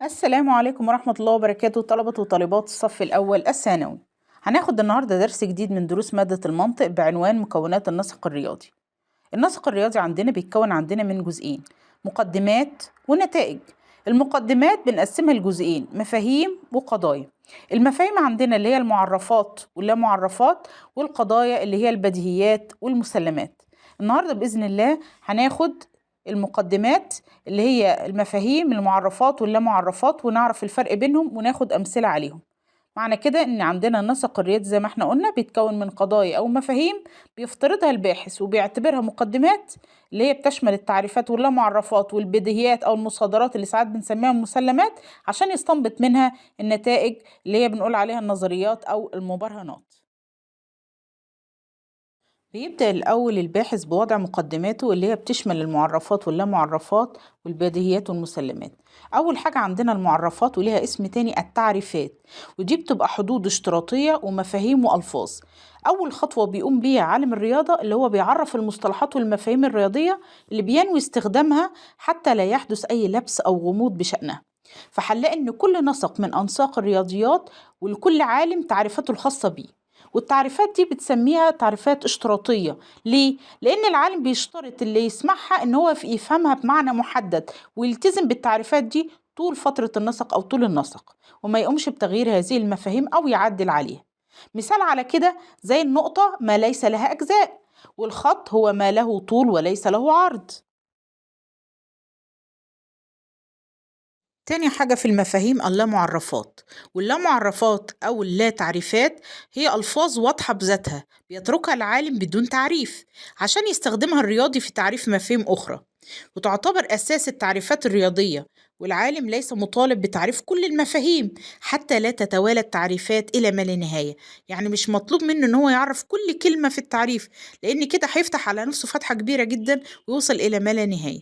السلام عليكم ورحمة الله وبركاته، طلبة وطالبات الصف الأول الثانوي. هناخد النهاردة درس جديد من دروس مادة المنطق بعنوان مكونات النسق الرياضي. النسق الرياضي عندنا بيتكون من جزئين: مقدمات ونتائج. المقدمات بنقسمها لجزئين: مفاهيم وقضايا. المفاهيم عندنا اللي هي المعرفات واللا معرفات، والقضايا اللي هي البديهيات والمسلمات. النهاردة بإذن الله هناخد المقدمات اللي هي المفاهيم، المعرفات واللا معرفات، ونعرف الفرق بينهم وناخد أمثلة عليهم. معنى كده ان عندنا النسق الرياضي زي ما احنا قلنا بيتكون من قضايا او مفاهيم بيفترضها الباحث وبيعتبرها مقدمات، اللي هي بتشمل التعريفات واللا معرفات والبديهيات او المصادرات اللي ساعات بنسميها مسلمات، عشان يستنبط منها النتائج اللي هي بنقول عليها النظريات او المبرهنات. بيبدأ الأول الباحث بوضع مقدماته اللي هي بتشمل المعرفات واللا معرفات والبديهيات والمسلمات. أول حاجة عندنا المعرفات، وليها اسم تاني التعريفات، ودي بتبقى حدود اشتراطية ومفاهيم وألفاظ. أول خطوة بيقوم بيها عالم الرياضة اللي هو بيعرف المصطلحات والمفاهيم الرياضية اللي بينوي استخدامها حتى لا يحدث أي لبس أو غموض بشأنها. فهنلاقي إن كل نسق من أنساق الرياضيات ولكل عالم تعريفاته الخاصة بيه، والتعريفات دي بتسميها تعريفات اشتراطية. ليه؟ لأن العالم بيشترط اللي يسمعها إن هو يفهمها بمعنى محدد ويلتزم بالتعريفات دي طول فترة النسق أو طول النسق، وما يقومش بتغيير هذه المفاهيم أو يعدل عليها. مثال على كده زي النقطة ما ليس لها أجزاء، والخط هو ما له طول وليس له عرض. تاني حاجة في المفاهيم اللامعرفات، واللامعرفات أو اللا تعريفات هي ألفاظ واضحة بذاتها بيتركها العالم بدون تعريف عشان يستخدمها الرياضي في تعريف مفاهيم أخرى، وتعتبر أساس التعريفات الرياضية. والعالم ليس مطالب بتعريف كل المفاهيم حتى لا تتوالى التعريفات إلى ما لا نهاية. يعني مش مطلوب منه إن هو يعرف كل كلمة في التعريف، لأن كده هيفتح على نفسه فتحة كبيرة جدا ويوصل إلى ما لا نهاية.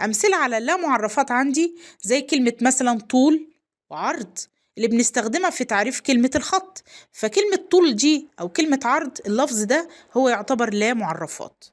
أمثلة على اللا معرفات عندي زي كلمة مثلا طول وعرض اللي بنستخدمها في تعريف كلمة الخط. فكلمة طول دي أو كلمة عرض، اللفظ ده هو يعتبر لا معرفات.